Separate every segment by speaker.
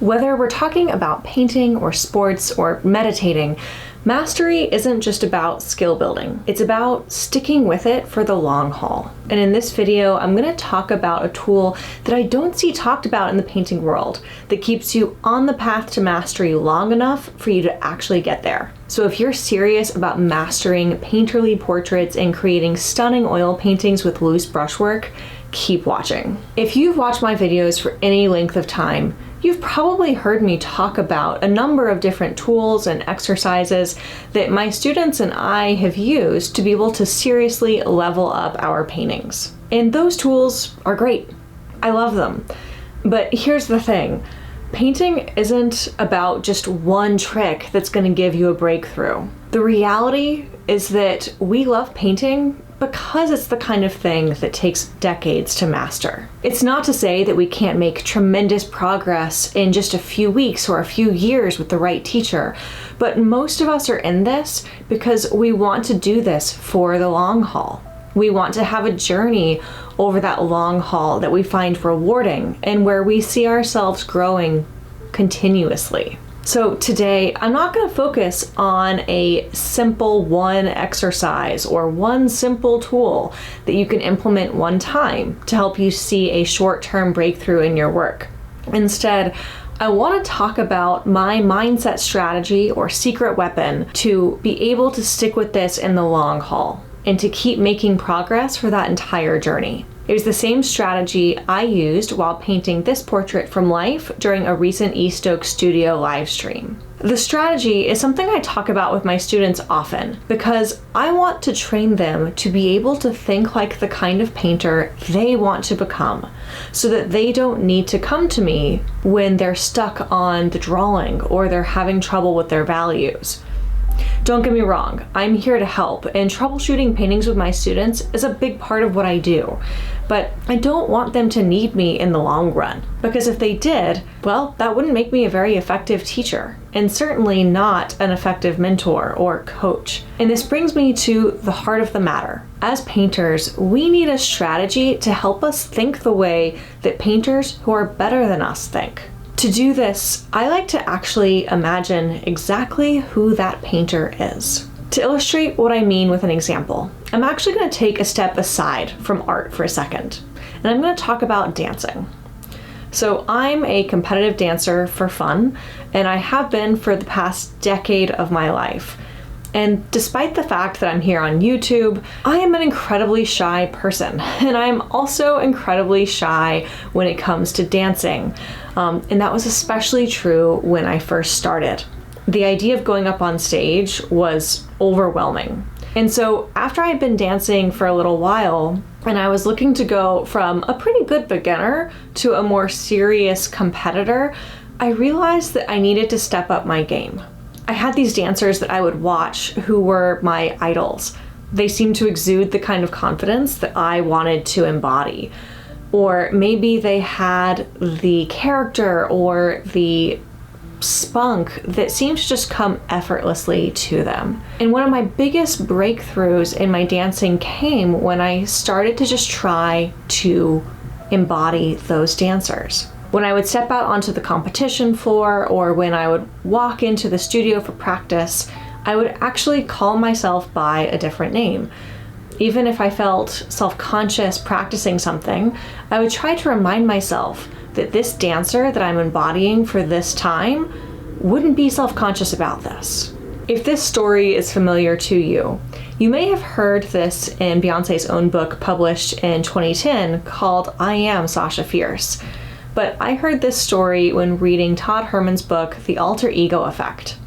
Speaker 1: Whether we're talking about painting or sports or meditating, mastery isn't just about skill building. It's about sticking with it for the long haul. And in this video, I'm going to talk about a tool that I don't see talked about in the painting world that keeps you on the path to mastery long enough for you to actually get there. So if you're serious about mastering painterly portraits and creating stunning oil paintings with loose brushwork, keep watching. If you've watched my videos for any length of time, you've probably heard me talk about a number of different tools and exercises that my students and I have used to be able to seriously level up our paintings. And those tools are great. I love them. But here's the thing. Painting isn't about just one trick that's going to give you a breakthrough. The reality is that we love painting because it's the kind of thing that takes decades to master. It's not to say that we can't make tremendous progress in just a few weeks or a few years with the right teacher, but most of us are in this because we want to do this for the long haul. We want to have a journey over that long haul that we find rewarding and where we see ourselves growing continuously. So today, I'm not going to focus on a simple one exercise or one simple tool that you can implement one time to help you see a short-term breakthrough in your work. Instead, I want to talk about my mindset strategy or secret weapon to be able to stick with this in the long haul and to keep making progress for that entire journey. It was the same strategy I used while painting this portrait from life during a recent eStoke Studio live stream. The strategy is something I talk about with my students often because I want to train them to be able to think like the kind of painter they want to become so that they don't need to come to me when they're stuck on the drawing or they're having trouble with their values. Don't get me wrong, I'm here to help, and troubleshooting paintings with my students is a big part of what I do. But I don't want them to need me in the long run, because if they did, well, that wouldn't make me a very effective teacher, and certainly not an effective mentor or coach. And this brings me to the heart of the matter. As painters, we need a strategy to help us think the way that painters who are better than us think. To do this, I like to actually imagine exactly who that painter is. To illustrate what I mean with an example, I'm actually going to take a step aside from art for a second, and I'm going to talk about dancing. So I'm a competitive dancer for fun, and I have been for the past decade of my life. And despite the fact that I'm here on YouTube, I am an incredibly shy person, and I'm also incredibly shy when it comes to dancing. And that was especially true when I first started. The idea of going up on stage was overwhelming. And so after I'd been dancing for a little while, and I was looking to go from a pretty good beginner to a more serious competitor, I realized that I needed to step up my game. I had these dancers that I would watch who were my idols. They seemed to exude the kind of confidence that I wanted to embody. Or maybe they had the character or the spunk that seemed to just come effortlessly to them. And one of my biggest breakthroughs in my dancing came when I started to just try to embody those dancers. When I would step out onto the competition floor or when I would walk into the studio for practice, I would actually call myself by a different name. Even if I felt self-conscious practicing something, I would try to remind myself that this dancer that I'm embodying for this time wouldn't be self-conscious about this. If this story is familiar to you, you may have heard this in Beyonce's own book published in 2010 called I Am Sasha Fierce. But I heard this story when reading Todd Herman's book, The Alter Ego Effect.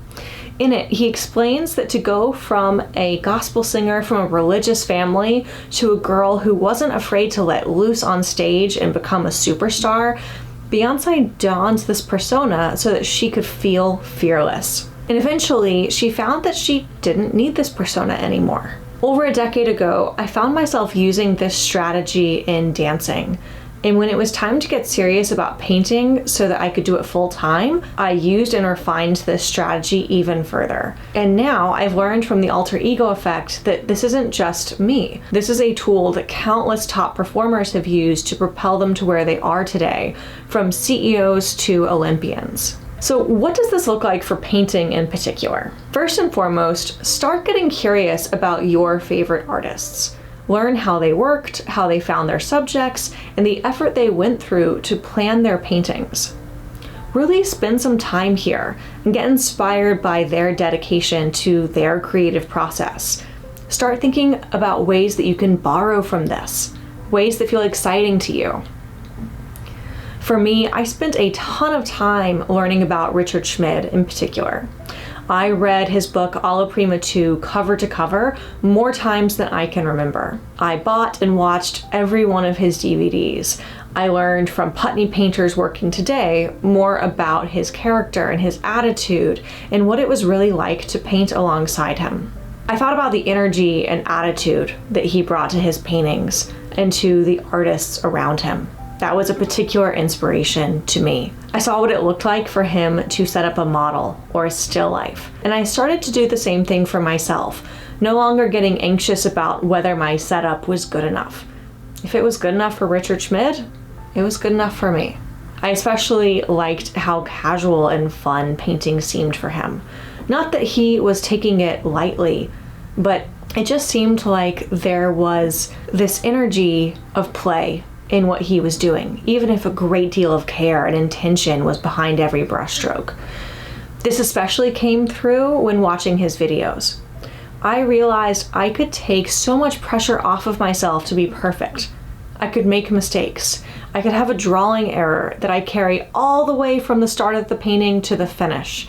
Speaker 1: In it, he explains that to go from a gospel singer from a religious family to a girl who wasn't afraid to let loose on stage and become a superstar, Beyonce donned this persona so that she could feel fearless. And eventually, she found that she didn't need this persona anymore. Over a decade ago, I found myself using this strategy in dancing. And when it was time to get serious about painting so that I could do it full time, I used and refined this strategy even further. And now I've learned from the alter ego effect that this isn't just me. This is a tool that countless top performers have used to propel them to where they are today, from CEOs to Olympians. So what does this look like for painting in particular? First and foremost, start getting curious about your favorite artists. Learn how they worked, how they found their subjects, and the effort they went through to plan their paintings. Really spend some time here and get inspired by their dedication to their creative process. Start thinking about ways that you can borrow from this, ways that feel exciting to you. For me, I spent a ton of time learning about Richard Schmid in particular. I read his book Alla Prima 2 cover to cover more times than I can remember. I bought and watched every one of his DVDs. I learned from Putney painters working today more about his character and his attitude and what it was really like to paint alongside him. I thought about the energy and attitude that he brought to his paintings and to the artists around him. That was a particular inspiration to me. I saw what it looked like for him to set up a model or a still life. And I started to do the same thing for myself, no longer getting anxious about whether my setup was good enough. If it was good enough for Richard Schmid, it was good enough for me. I especially liked how casual and fun painting seemed for him. Not that he was taking it lightly, but it just seemed like there was this energy of play in what he was doing, even if a great deal of care and intention was behind every brushstroke. This especially came through when watching his videos. I realized I could take so much pressure off of myself to be perfect. I could make mistakes. I could have a drawing error that I carry all the way from the start of the painting to the finish.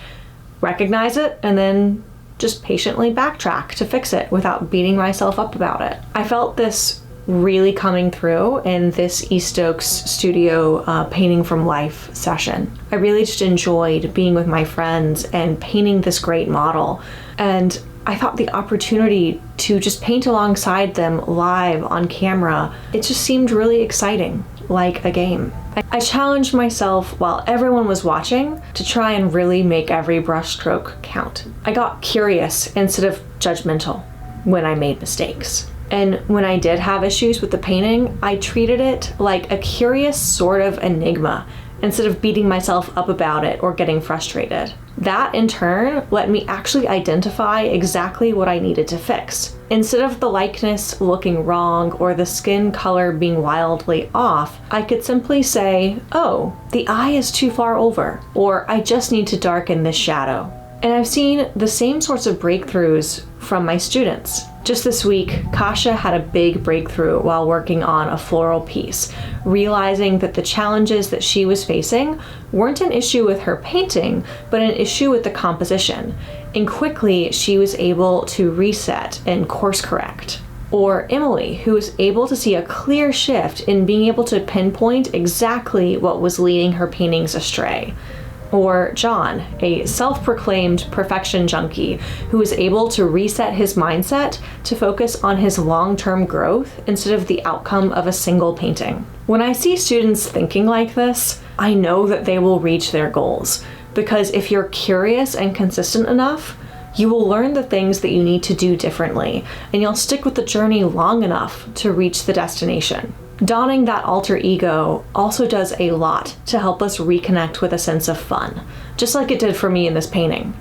Speaker 1: Recognize it and then just patiently backtrack to fix it without beating myself up about it. I felt this really coming through in this E. Stokes studio painting from life session. I really just enjoyed being with my friends and painting this great model. And I thought the opportunity to just paint alongside them live on camera, it just seemed really exciting, like a game. I challenged myself while everyone was watching to try and really make every brushstroke count. I got curious instead of judgmental when I made mistakes. And when I did have issues with the painting, I treated it like a curious sort of enigma instead of beating myself up about it or getting frustrated. That in turn let me actually identify exactly what I needed to fix. Instead of the likeness looking wrong or the skin color being wildly off, I could simply say, oh, the eye is too far over, or I just need to darken this shadow. And I've seen the same sorts of breakthroughs from my students. Just this week, Kasha had a big breakthrough while working on a floral piece, realizing that the challenges that she was facing weren't an issue with her painting, but an issue with the composition. And quickly, she was able to reset and course correct. Or Emily, who was able to see a clear shift in being able to pinpoint exactly what was leading her paintings astray. Or John, a self-proclaimed perfection junkie who was able to reset his mindset to focus on his long-term growth instead of the outcome of a single painting. When I see students thinking like this, I know that they will reach their goals, because if you're curious and consistent enough, you will learn the things that you need to do differently, and you'll stick with the journey long enough to reach the destination. Donning that alter ego also does a lot to help us reconnect with a sense of fun, just like it did for me in this painting.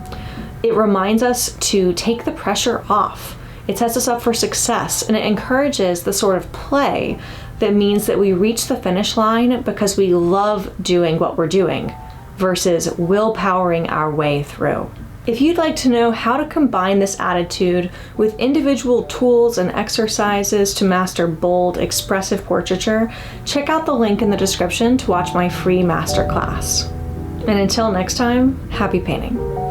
Speaker 1: It reminds us to take the pressure off. It sets us up for success, and it encourages the sort of play that means that we reach the finish line because we love doing what we're doing versus willpowering our way through. If you'd like to know how to combine this attitude with individual tools and exercises to master bold, expressive portraiture, check out the link in the description to watch my free masterclass. And until next time, happy painting.